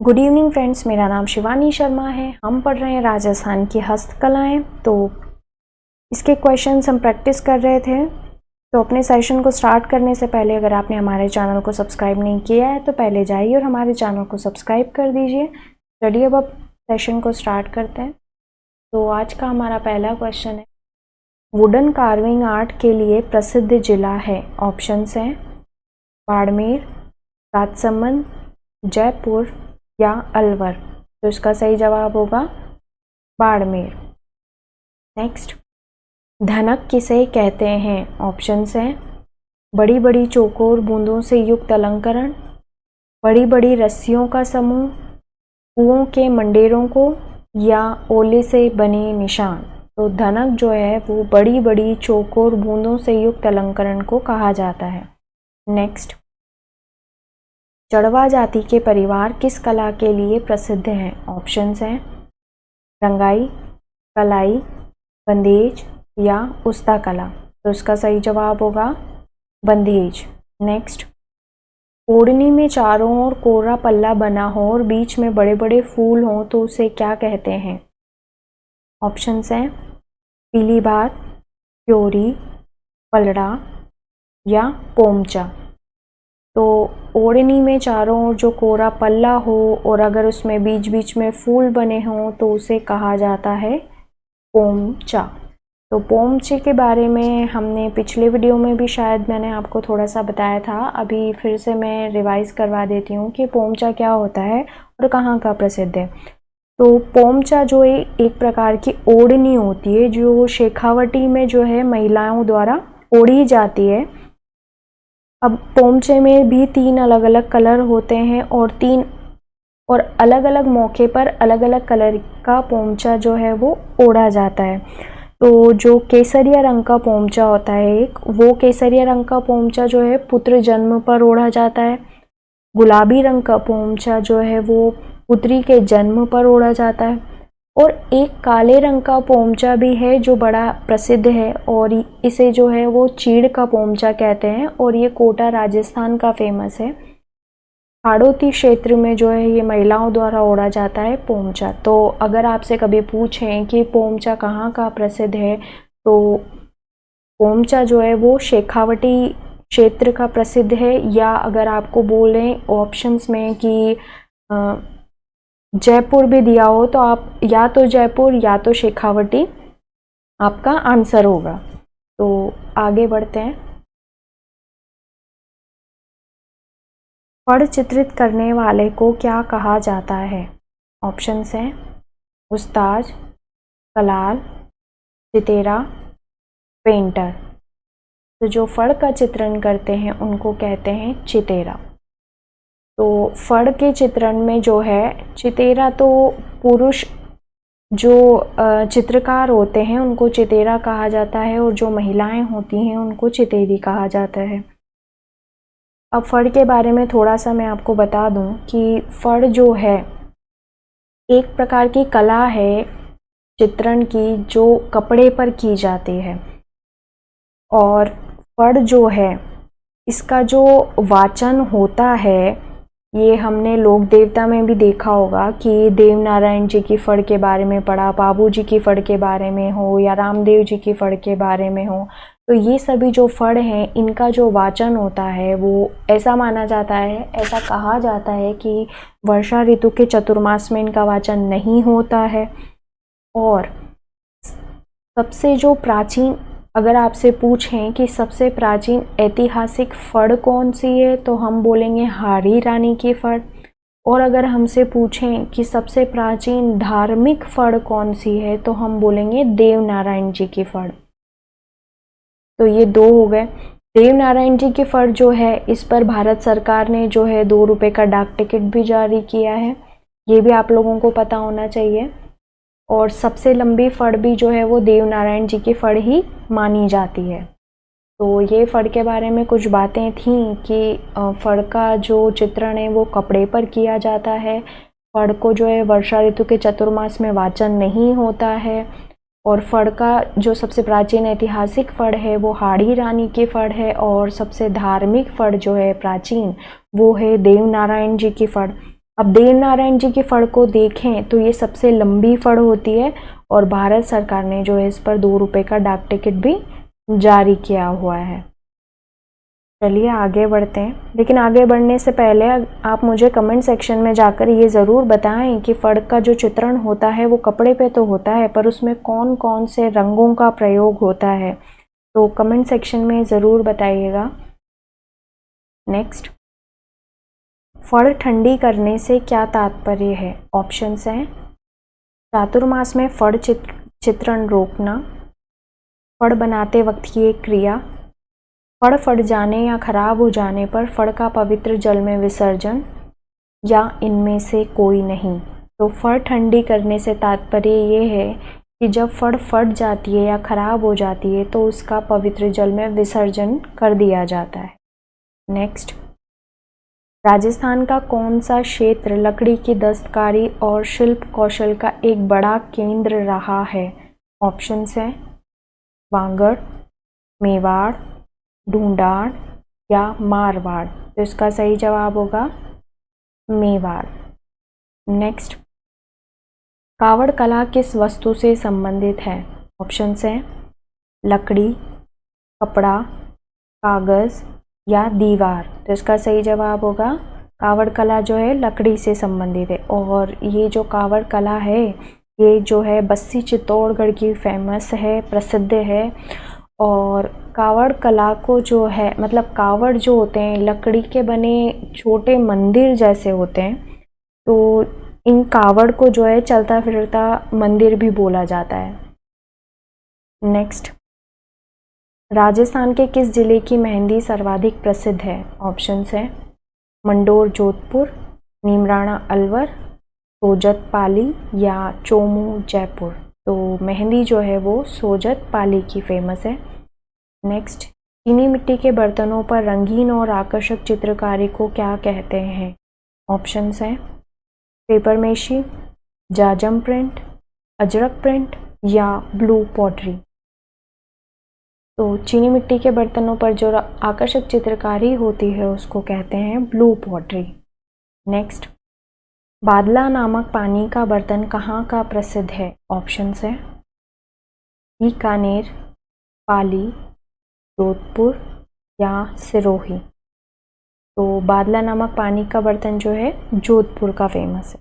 Good evening friends, मेरा नाम शिवानी शर्मा है। हम पढ़ रहे हैं राजस्थान की हस्तकलाएं। तो इसके क्वेश्चंस हम प्रैक्टिस कर रहे थे। तो अपने सेशन को स्टार्ट करने से पहले अगर आपने हमारे चैनल को सब्सक्राइब नहीं किया है तो पहले जाइए और हमारे चैनल को सब्सक्राइब कर दीजिए। चलिए अब सेशन को स्टार्ट करते हैं। तो आज का हमारा पहला क्वेश्चन है, वुडन कार्विंग आर्ट के लिए प्रसिद्ध जिला है। ऑप्शंस हैं बाड़मेर, राजसमंद, जयपुर या अलवर। तो इसका सही जवाब होगा बाड़मेर। नेक्स्ट, धनक किसे कहते हैं? ऑप्शंस हैं बड़ी बड़ी चौकोर बूंदों से युक्त अलंकरण, बड़ी बड़ी रस्सियों का समूह, कुओं के मंडेरों को, या ओले से बने निशान। तो धनक जो है वो बड़ी बड़ी चौकोर बूंदों से युक्त अलंकरण को कहा जाता है। नेक्स्ट, चड़वा जाति के परिवार किस कला के लिए प्रसिद्ध हैं? ऑप्शंस हैं रंगाई, कलाई, बंधेज या उस्ता कला। तो इसका सही जवाब होगा बंधेज। नेक्स्ट, ओढ़नी में चारों ओर कोरा पल्ला बना हो और बीच में बड़े बड़े फूल हों तो उसे क्या कहते हैं? ऑप्शंस हैं पीली बात, क्योरी, पलड़ा या पोमचा। तो ओढ़नी में चारों ओर जो कोरा पल्ला हो और अगर उसमें बीच बीच में फूल बने हों तो उसे कहा जाता है पोमचा। तो पोमचे के बारे में हमने पिछले वीडियो में भी शायद मैंने आपको थोड़ा सा बताया था। अभी फिर से मैं रिवाइज करवा देती हूँ कि पोमचा क्या होता है और कहाँ का प्रसिद्ध है। तो पोमचा जो है एक प्रकार की ओढ़नी होती है जो शेखावटी में जो है महिलाओं द्वारा ओढ़ी जाती है। अब पोमचे में भी 3 अलग अलग कलर होते हैं और अलग अलग मौके पर अलग अलग कलर का पोमचा जो है वो ओढ़ा जाता है। तो जो केसरिया रंग का पोमचा होता है वो केसरिया रंग का पोमचा जो है पुत्र जन्म पर ओढ़ा जाता है। गुलाबी रंग का पोमचा जो है वो पुत्री के जन्म पर ओढ़ा जाता है। और एक काले रंग का पोमचा भी है जो बड़ा प्रसिद्ध है और इसे जो है वो चीड़ का पोमचा कहते हैं और ये कोटा राजस्थान का फेमस है। हाड़ौती क्षेत्र में जो है ये महिलाओं द्वारा ओढ़ा जाता है पोमचा। तो अगर आपसे कभी पूछें कि पोमचा कहाँ का प्रसिद्ध है तो पोमचा जो है वो शेखावटी क्षेत्र का प्रसिद्ध है, या अगर आपको बोलें ऑप्शंस में कि जयपुर भी दिया हो तो आप या तो जयपुर या तो शेखावटी आपका आंसर होगा। तो आगे बढ़ते हैं। फड़ चित्रित करने वाले को क्या कहा जाता है? ऑप्शंस हैं उस्ताद, कलाल, चितेरा, पेंटर। तो जो फड़ का चित्रण करते हैं उनको कहते हैं चितेरा। तो फड़ के चित्रण में जो है चितेरा, तो पुरुष जो चित्रकार होते हैं उनको चितेरा कहा जाता है और जो महिलाएं होती हैं उनको चितेरी कहा जाता है। अब फड़ के बारे में थोड़ा सा मैं आपको बता दूं कि फड़ जो है एक प्रकार की कला है चित्रण की जो कपड़े पर की जाती है। और फड़ जो है इसका जो वाचन होता है ये हमने लोक देवता में भी देखा होगा कि देव नारायण जी की फड़ के बारे में पढ़ा, बाबू जी की फड़ के बारे में हो या रामदेव जी की फड़ के बारे में हो। तो ये सभी जो फड़ हैं इनका जो वाचन होता है वो ऐसा माना जाता है, ऐसा कहा जाता है कि वर्षा ऋतु के चतुर्मास में इनका वाचन नहीं होता है। और सबसे जो प्राचीन, अगर आपसे पूछें कि सबसे प्राचीन ऐतिहासिक फड़ कौन सी है तो हम बोलेंगे हारी रानी की फड़। और अगर हमसे पूछें कि सबसे प्राचीन धार्मिक फड़ कौन सी है तो हम बोलेंगे देव नारायण जी की फड़। तो ये 2 हो गए। देव नारायण जी की फड़ जो है इस पर भारत सरकार ने जो है 2 रुपये का डाक टिकट भी जारी किया है, ये भी आप लोगों को पता होना चाहिए। और सबसे लंबी फड़ भी जो है वो देव नारायण जी की फड़ ही मानी जाती है। तो ये फड़ के बारे में कुछ बातें थीं कि फड़ का जो चित्रण है वो कपड़े पर किया जाता है। फड़ को जो है वर्षा ऋतु के चतुर्मास में वाचन नहीं होता है और फड़ का जो सबसे प्राचीन ऐतिहासिक फड़ है वो हाड़ी रानी की फड़ है, और सबसे धार्मिक फड़ जो है प्राचीन वो है देवनारायण जी की फड़। अब देवनारायण जी की फड़ को देखें तो ये सबसे लंबी फड़ होती है, और भारत सरकार ने जो है इस पर 2 रुपये का डाक टिकट भी जारी किया हुआ है। चलिए आगे बढ़ते हैं, लेकिन आगे बढ़ने से पहले आप मुझे कमेंट सेक्शन में जाकर ये ज़रूर बताएं कि फड़ का जो चित्रण होता है वो कपड़े पे तो होता है, पर उसमें कौन कौन से रंगों का प्रयोग होता है, तो कमेंट सेक्शन में ज़रूर बताइएगा। नेक्स्ट, फड़ ठंडी करने से क्या तात्पर्य है? ऑप्शंस हैं चातुर्मास में फड़ चित्रण रोकना, फड़ बनाते वक्त की एक क्रिया, फड़ फट जाने या खराब हो जाने पर फड़ का पवित्र जल में विसर्जन, या इनमें से कोई नहीं। तो फड़ ठंडी करने से तात्पर्य ये है कि जब फड़ फट जाती है या खराब हो जाती है तो उसका पवित्र जल में विसर्जन कर दिया जाता है। नेक्स्ट, राजस्थान का कौन सा क्षेत्र लकड़ी की दस्तकारी और शिल्प कौशल का एक बड़ा केंद्र रहा है? ऑप्शंस हैं वागड़, मेवाड़, ढूंढाड़ या मारवाड़। तो इसका सही जवाब होगा मेवाड़। नेक्स्ट, कावड़ कला किस वस्तु से संबंधित है? ऑप्शंस हैं लकड़ी, कपड़ा, कागज़ या दीवार। तो इसका सही जवाब होगा कावड़ कला जो है लकड़ी से संबंधित है। और ये जो कावड़ कला है ये जो है बस्सी चित्तौड़गढ़ की फेमस है, प्रसिद्ध है। और कावड़ कला को जो है मतलब कावड़ जो होते हैं लकड़ी के बने छोटे मंदिर जैसे होते हैं, तो इन कावड़ को जो है चलता फिरता मंदिर भी बोला जाता है। नेक्स्ट, राजस्थान के किस जिले की मेहंदी सर्वाधिक प्रसिद्ध है? ऑप्शंस है मंडोर जोधपुर, नीमराणा अलवर, सोजत पाली या चोमू जयपुर। तो मेहंदी जो है वो सोजत पाली की फेमस है। नेक्स्ट, चीनी मिट्टी के बर्तनों पर रंगीन और आकर्षक चित्रकारी को क्या कहते हैं? ऑप्शंस हैं पेपर मेशी, जाजम प्रिंट, अजरक प्रिंट या ब्लू पॉटरी। तो चीनी मिट्टी के बर्तनों पर जो आकर्षक चित्रकारी होती है उसको कहते हैं ब्लू पॉटरी। नेक्स्ट, बादला नामक पानी का बर्तन कहाँ का प्रसिद्ध है? ऑप्शंस है बीकानेर, पाली, जोधपुर या सिरोही। तो बादला नामक पानी का बर्तन जो है जोधपुर का फेमस है।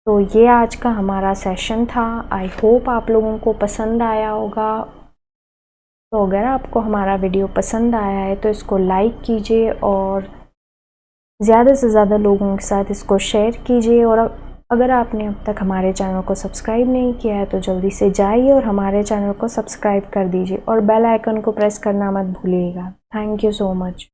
तो ये आज का हमारा सेशन था। आई होप आप लोगों को पसंद आया होगा। तो अगर आपको हमारा वीडियो पसंद आया है तो इसको लाइक कीजिए और ज़्यादा से ज़्यादा लोगों के साथ इसको शेयर कीजिए। और अगर आपने अब तक हमारे चैनल को सब्सक्राइब नहीं किया है तो जल्दी से जाइए और हमारे चैनल को सब्सक्राइब कर दीजिए और बेल आइकन को प्रेस करना मत भूलिएगा। Thank you so much.